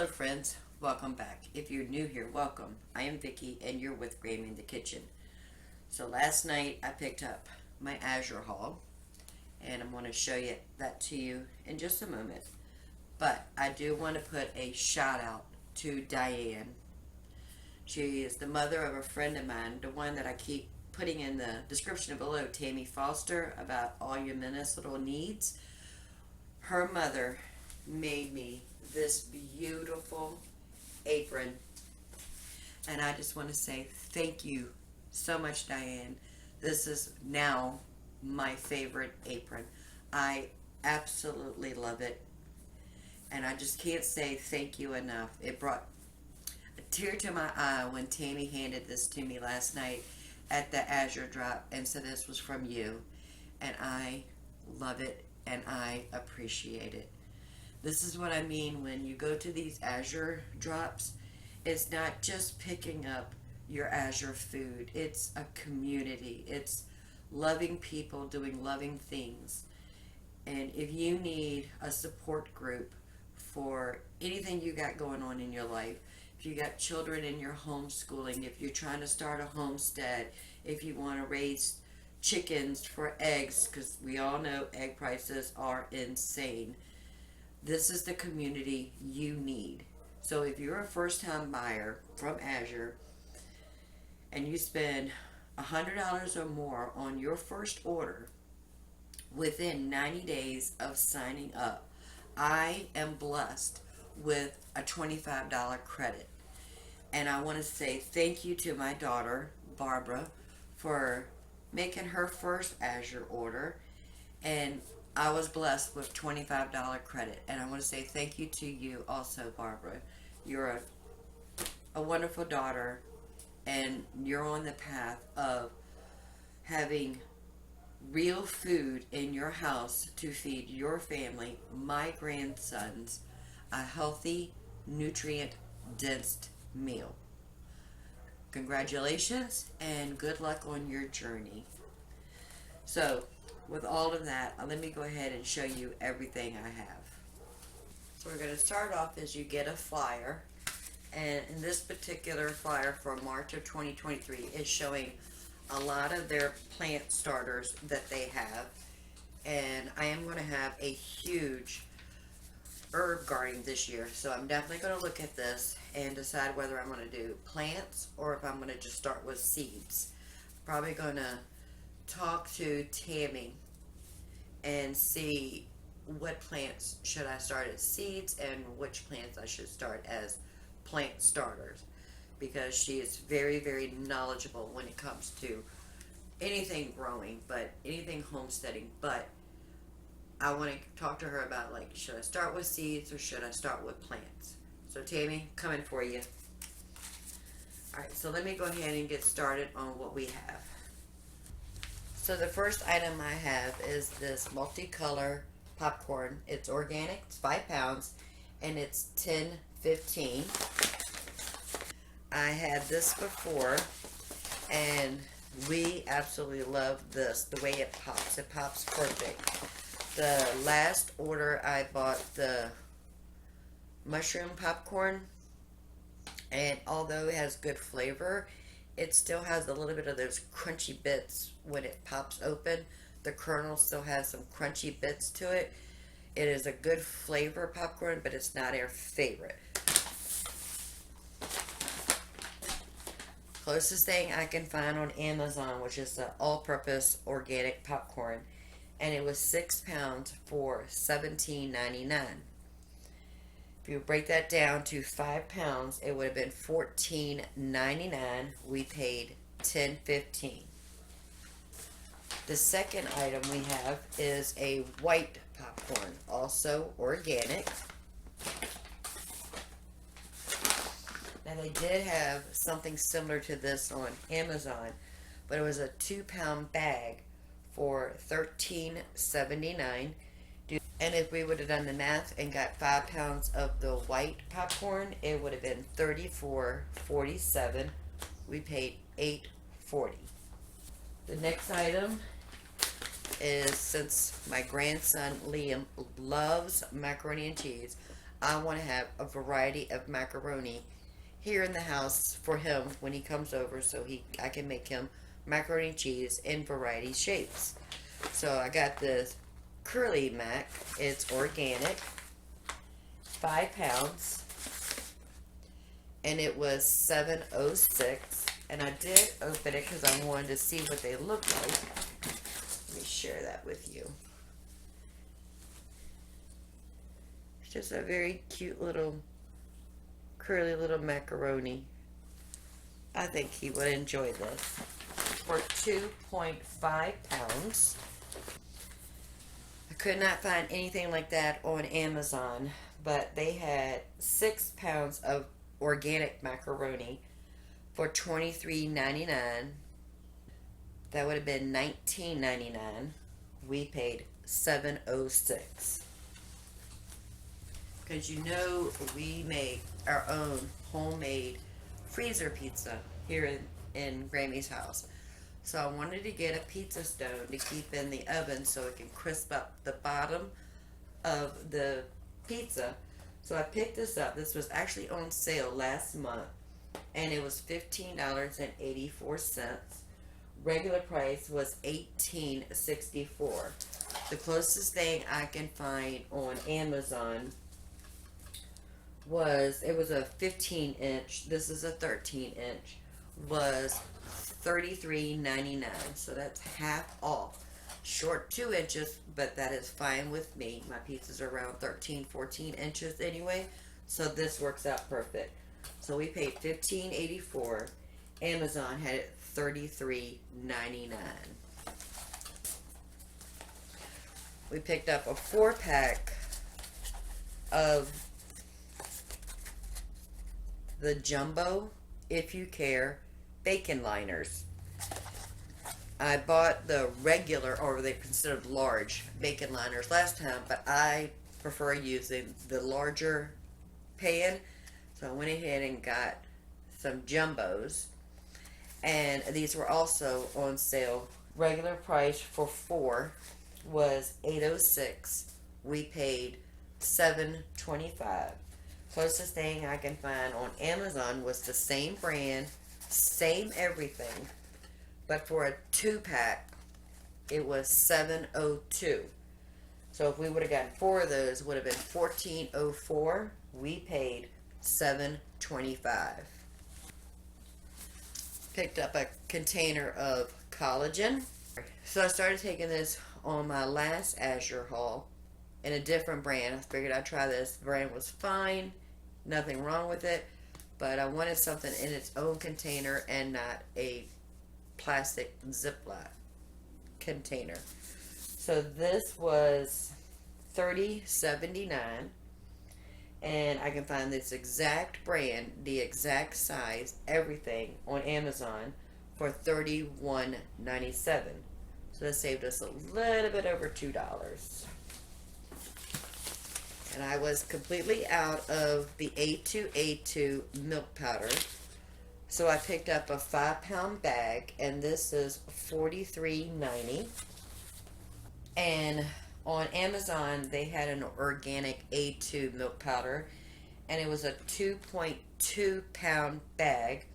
Hello friends, welcome back. If you're new here, welcome. I am Vicky and you're with Grammy in the Kitchen. So last night I picked up my Azure haul and I'm going to show you that to you in just a moment. But I do want to put a shout out to Diane. She is the mother of a friend of mine, the one that I keep putting in the description below, Tammy Foster, about all your municipal needs. Her mother made me this beautiful apron, and I just want to say thank you so much, Diane. This is now my favorite apron. I absolutely love it, and I just can't say thank you enough. It brought a tear to my eye when Tammy handed this to me last night at the Azure drop and said this was from you, and I love it and I appreciate it. This is what I mean when you go to these Azure drops. It's not just picking up your Azure food. It's a community. It's loving people doing loving things. And if you need a support group for anything you got going on in your life, if you got children in your homeschooling, if you're trying to start a homestead, if you want to raise chickens for eggs, because we all know egg prices are insane, this is the community you need. So if you're a first-time buyer from Azure and you spend $100 or more on your first order within 90 days of signing up, I am blessed with a $25 credit. And I want to say thank you to my daughter, Barbara, for making her first Azure order. And I was blessed with $25 credit, and I want to say thank you to you also, Barbara. You're a wonderful daughter, and you're on the path of having real food in your house to feed your family, my grandsons, a healthy, nutrient-dense meal. Congratulations, and good luck on your journey. So, with all of that, let me go ahead and show you everything I have. So we're going to start off as you get a flyer, and in this particular flyer for March of 2023 is showing a lot of their plant starters that they have, and I am going to have a huge herb garden this year, so I'm definitely going to look at this and decide whether I'm going to do plants or if I'm going to just start with seeds. Probably going to talk to Tammy and see what plants should I start as seeds and which plants I should start as plant starters, because she is very, very knowledgeable when it comes to anything growing, but anything homesteading. But I want to talk to her about, like, should I start with seeds or should I start with plants? So Tammy, coming for you. Alright, so let me go ahead and get started on what we have. So the first item I have is this MultiColor popcorn. It's organic, it's 5 pounds, and it's $10.15. I had this before, and we absolutely love this, the way it pops. It pops perfect. The last order I bought the mushroom popcorn, and although it has good flavor, it still has a little bit of those crunchy bits when it pops open. The kernel still has some crunchy bits to it. It is a good flavor popcorn, but it's not our favorite. Closest thing I can find on Amazon, which is the all-purpose organic popcorn, and it was 6 pounds for $17.99. If you break that down to 5 pounds, it would have been $14.99. We paid $10.15. The second item we have is a white popcorn, also organic. Now they did have something similar to this on Amazon, but it was a 2-pound bag for $13.79. And if we would have done the math and got 5 pounds of the white popcorn, it would have been $34.47. We paid $8.40. The next item is, since my grandson Liam loves macaroni and cheese, I want to have a variety of macaroni here in the house for him when he comes over, so I can make him macaroni and cheese in variety shapes. So I got this curly mac. It's organic, 5 pounds, and it was $7.06. And I did open it because I wanted to see what they look like. Let me share that with you. It's just a very cute little curly little macaroni. I think he would enjoy this. For 2.5 pounds. I could not find anything like that on Amazon, but they had 6 pounds of organic macaroni for $23.99. That would have been $19.99. We paid $7.06. Because you know we make our own homemade freezer pizza here in Grammy's house. So I wanted to get a pizza stone to keep in the oven so it can crisp up the bottom of the pizza. So I picked this up. This was actually on sale last month, and it was $15.84. Regular price was $18.64. The closest thing I can find on Amazon was, it was a 15-inch. This is a 13-inch. Was $33.99. So that's half off. Short 2 inches, but that is fine with me. My pizzas are around 13-14 inches anyway, so this works out perfect. So we paid $15.84. Amazon had it $33.99. We picked up a 4-pack of the Jumbo If You Care bacon liners. I bought the regular, or they considered large, bacon liners last time, but I prefer using the larger pan. So I went ahead and got some Jumbos, and these were also on sale. Regular price for 4 was $8.06. We paid $7.25. Closest thing I can find on Amazon was the same brand, same everything, but for a 2-pack, it was $7.02. So if we would have gotten 4 of those, it would have been $14.04. We paid $7.25. Picked up a container of collagen. So I started taking this on my last Azure haul in a different brand. I figured I'd try this. The brand was fine, nothing wrong with it, but I wanted something in its own container and not a plastic Ziploc container. So this was $30.79, and I can find this exact brand, the exact size, everything on Amazon for $31.97. So that saved us a little bit over $2. And I was completely out of the A2A2 milk powder. So I picked up a 5-pound bag, and this is $43.90. And on Amazon, they had an organic A2 milk powder, and it was a 2.2-pound bag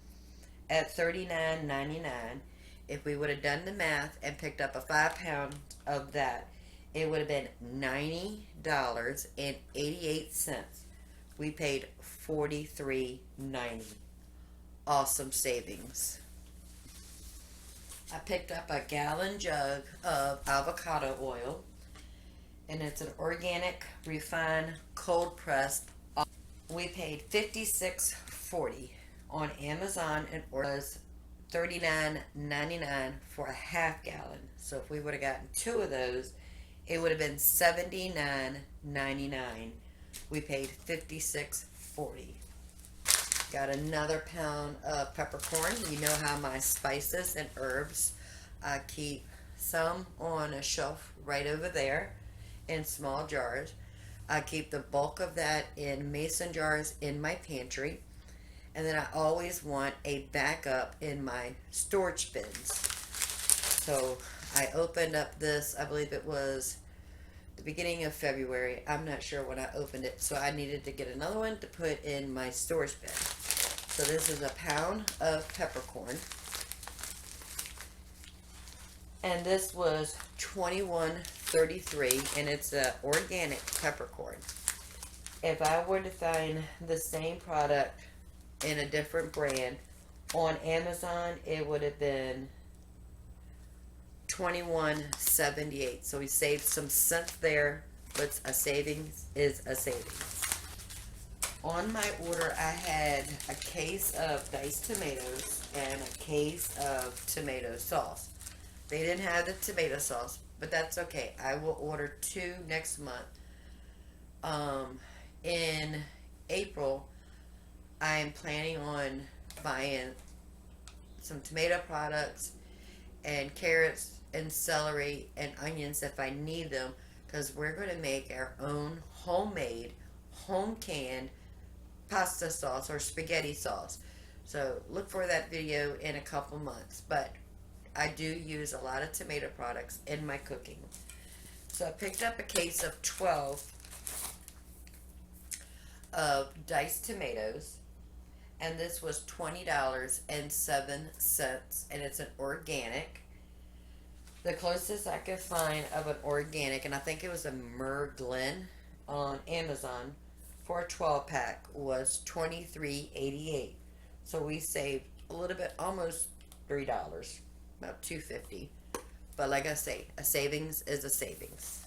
at $39.99. If we would have done the math and picked up a 5-pound of that, it would have been $90.88. We paid $43.90. Awesome savings. I picked up a gallon jug of avocado oil, and it's an organic, refined, cold pressed. We paid $56.40 on Amazon, and it was $39.99 for a half gallon. So if we would have gotten 2 of those, it would have been $79.99. We paid $56.40. Got another pound of peppercorn. You know how my spices and herbs, I keep some on a shelf right over there in small jars. I keep the bulk of that in mason jars in my pantry. And then I always want a backup in my storage bins. So I opened up this, I believe it was the beginning of February. I'm not sure when I opened it, so I needed to get another one to put in my storage bin. So this is a pound of peppercorn. And this was $21.33, and it's a organic peppercorn. If I were to find the same product in a different brand on Amazon, it would have been $21.78. So we saved some cents there, but a savings is a savings. On my order, I had a case of diced tomatoes and a case of tomato sauce. They didn't have the tomato sauce, but that's okay. I will order 2 next month. In April, I am planning on buying some tomato products and carrots and celery and onions if I need them, because we're going to make our own homemade, home-canned pasta sauce or spaghetti sauce. So look for that video in a couple months. But I do use a lot of tomato products in my cooking. So I picked up a case of 12 of diced tomatoes, and this was $20.07, and it's an organic. The closest I could find of an organic, and I think it was a Merglin on Amazon for a 12 pack, was $23.88. So we saved a little bit, almost $3, about $2.50. But like I say, a savings is a savings.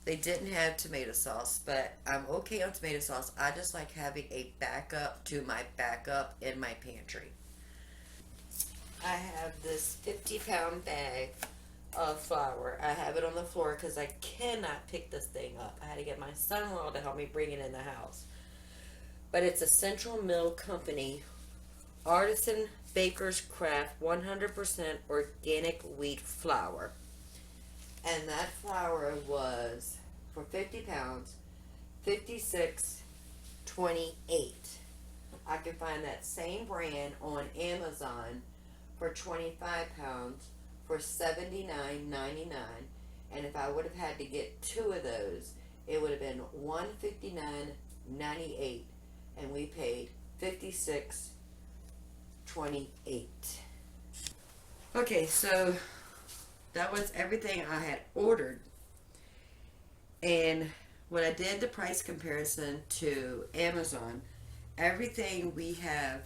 They didn't have tomato sauce, but I'm okay on tomato sauce. I just like having a backup to my backup in my pantry. I have this 50-pound bag of flour. I have it on the floor because I cannot pick this thing up. I had to get my son-in-law to help me bring it in the house. But it's a Central Mill Company Artisan Baker's Craft 100% organic wheat flour. And that flour was, for 50 pounds, $56.28. I can find that same brand on Amazon for 25 pounds for $79.99. And if I would have had to get 2 of those, it would have been $159.98. And we paid $56.28. Okay, so that was everything I had ordered. And when I did the price comparison to Amazon, everything we have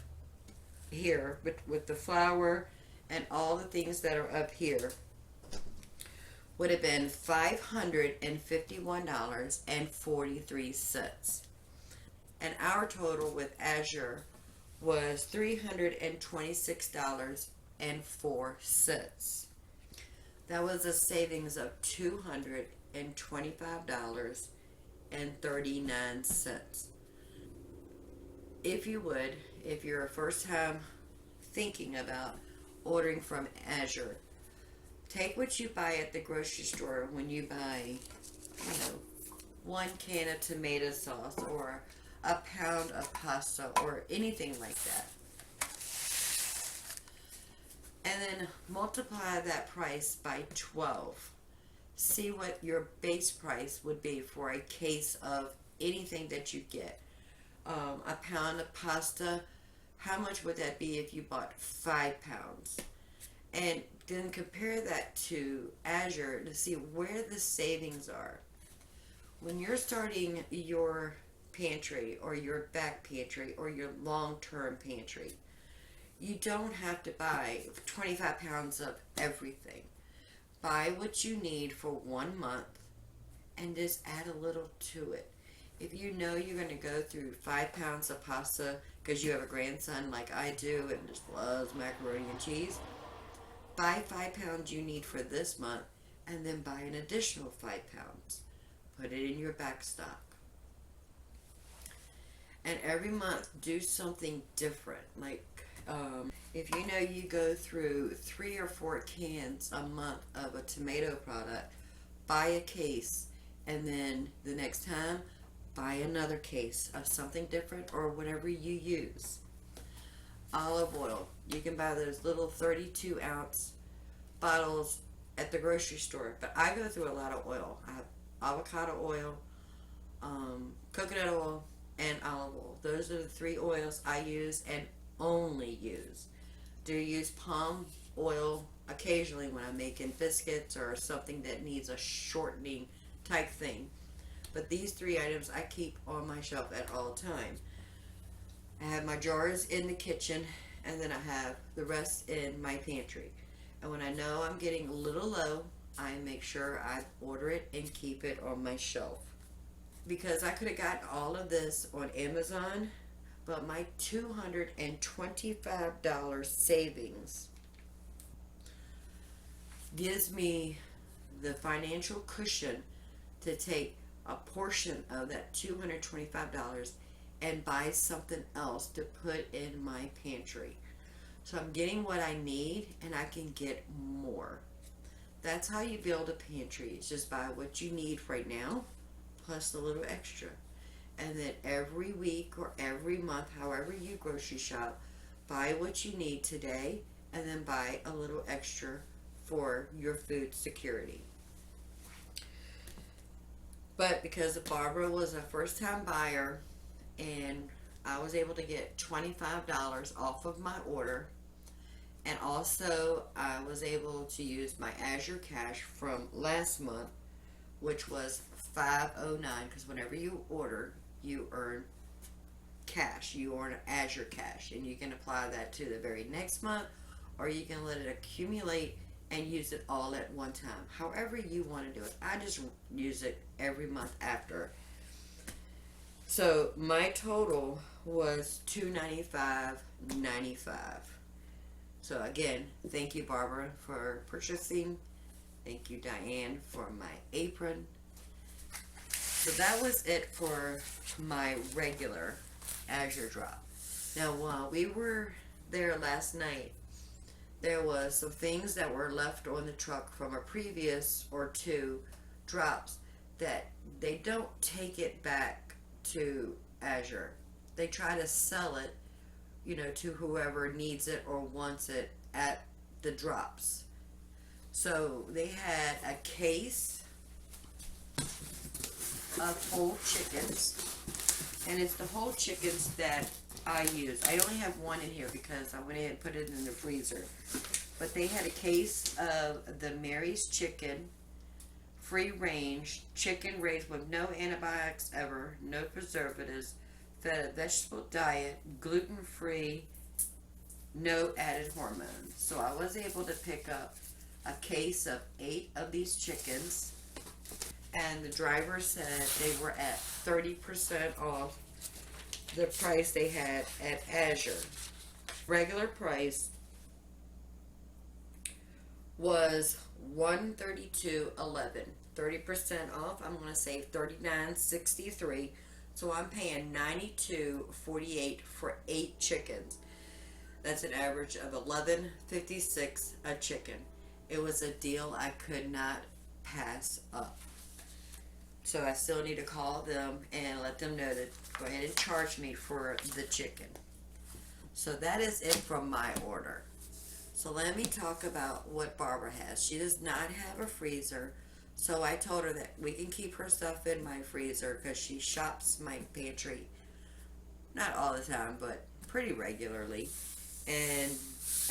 here with the flour and all the things that are up here would have been $551.43. And our total with Azure was $326.04. That was a savings of $225.39. If you would, if you're a first time thinking about ordering from Azure, take what you buy at the grocery store when you buy, 1 can of tomato sauce or a pound of pasta or anything like that. And then multiply that price by 12. See what your base price would be for a case of anything that you get. A pound of pasta, how much would that be if you bought 5 pounds? And then compare that to Azure to see where the savings are. When you're starting your pantry or your back pantry or your long-term pantry, you don't have to buy 25 pounds of everything. Buy what you need for 1 month and just add a little to it. If you know you're going to go through 5 pounds of pasta because you have a grandson like I do and just loves macaroni and cheese, buy 5 pounds you need for this month and then buy an additional 5 pounds. Put it in your back stock. And every month do something different. Like if you know you go through 3 or 4 cans a month of a tomato product, buy a case, and then the next time buy another case of something different or whatever you use. Olive oil, you can buy those little 32-ounce bottles at the grocery store, but I go through a lot of oil. I avocado oil, coconut oil, and olive oil. Those are the three oils I use and only use. Do use palm oil occasionally when I'm making biscuits or something that needs a shortening type thing. But these three items I keep on my shelf at all times. I have my jars in the kitchen, and then I have the rest in my pantry. And when I know I'm getting a little low, I make sure I order it and keep it on my shelf. Because I could have gotten all of this on Amazon, but my $225 savings gives me the financial cushion to take a portion of that $225 and buy something else to put in my pantry. So I'm getting what I need and I can get more. That's how you build a pantry. It's just buy what you need right now plus a little extra. And then every week or every month, however you grocery shop, buy what you need today and then buy a little extra for your food security. But because Barbara was a first time buyer and I was able to get $25 off of my order, and also I was able to use my Azure cash from last month, which was $5.09, because whenever you order, you earn cash. You earn Azure cash, and you can apply that to the very next month, or you can let it accumulate and use it all at one time. However you want to do it. I just use it every month after. So my total was $295.95. So again, thank you, Barbara, for purchasing. Thank you, Diane, for my apron. So that was it for my regular Azure drop. Now, while we were there last night, there was some things that were left on the truck from a previous or two drops that they don't take it back to Azure. They try to sell it, to whoever needs it or wants it at the drops. So they had a case of whole chickens, and it's the whole chickens that I use. I only have one in here because I went ahead and put it in the freezer. But they had a case of the Mary's chicken, free range chicken raised with no antibiotics ever, no preservatives, fed a vegetable diet, gluten free, no added hormones. So I was able to pick up a case of 8 of these chickens, and the driver said they were at 30% off the price they had at Azure. Regular price was $132.11. 30% off, I'm going to save $39.63. So I'm paying $92.48 for 8 chickens. That's an average of $11.56 a chicken. It was a deal I could not pass up. So I still need to call them and let them know to go ahead and charge me for the chicken. So that is it from my order. So let me talk about what Barbara has. She does not have a freezer. So I told her that we can keep her stuff in my freezer because she shops my pantry. Not all the time, but pretty regularly. And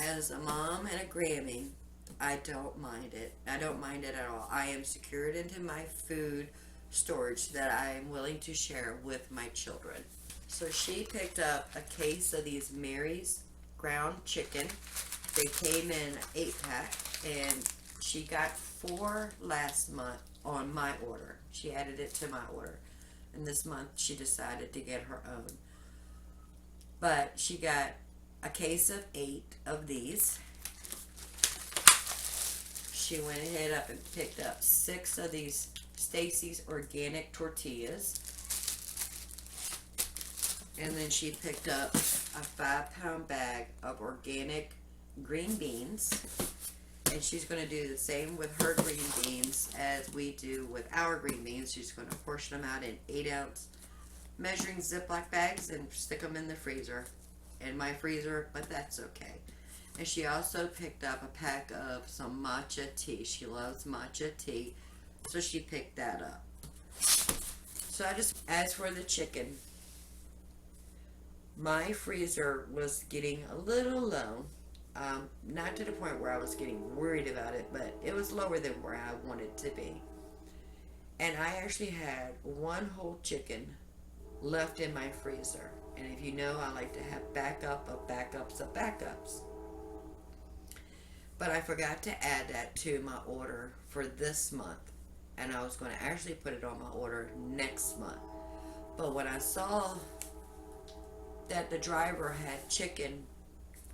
as a mom and a Grammy, I don't mind it. I don't mind it at all. I am secured into my food storage that I am willing to share with my children. So she picked up a case of these Mary's ground chicken. They came in 8-pack, and she got 4 last month on my order. She added it to my order, and this month she decided to get her own. But she got a case of 8 of these. She went ahead up and picked up 6 of these Stacey's organic tortillas. And then she picked up a 5-pound bag of organic green beans. And she's going to do the same with her green beans as we do with our green beans. She's going to portion them out in 8-ounce measuring Ziploc bags and stick them in the freezer. In my freezer, but that's okay. And she also picked up a pack of some matcha tea. She loves matcha tea, so she picked that up. So as for the chicken, my freezer was getting a little low. Not to the point where I was getting worried about it, but it was lower than where I wanted to be. And I actually had one whole chicken left in my freezer. And if you know, I like to have backup of backups of backups. But I forgot to add that to my order for this month. And I was going to actually put it on my order next month. But when I saw that the driver had chicken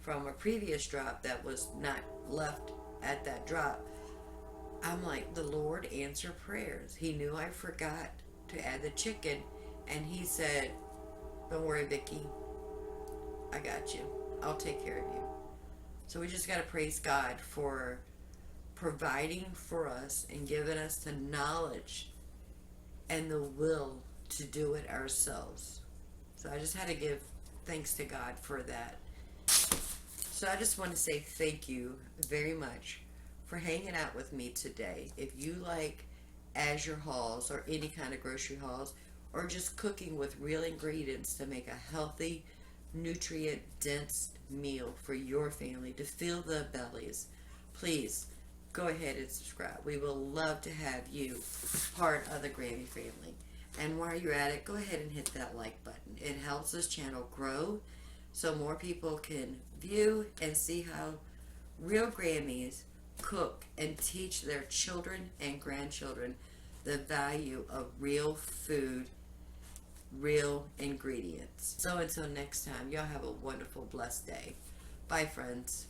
from a previous drop that was not left at that drop, I'm like, the Lord answered prayers. He knew I forgot to add the chicken, and he said, don't worry, Vicky, I got you. I'll take care of you. So we just got to praise God for providing for us and giving us the knowledge and the will to do it ourselves. So I just had to give thanks to God for that. So I just want to say thank you very much for hanging out with me today. If you like Azure hauls or any kind of grocery hauls, or just cooking with real ingredients to make a healthy, nutrient-dense meal for your family to fill the bellies, please go ahead and subscribe. We will love to have you part of the Grammy family. And while you're at it, go ahead and hit that like button. It helps this channel grow so more people can view and see how real Grammys cook and teach their children and grandchildren the value of real food, real ingredients. So until next time, y'all have a wonderful, blessed day. Bye, friends.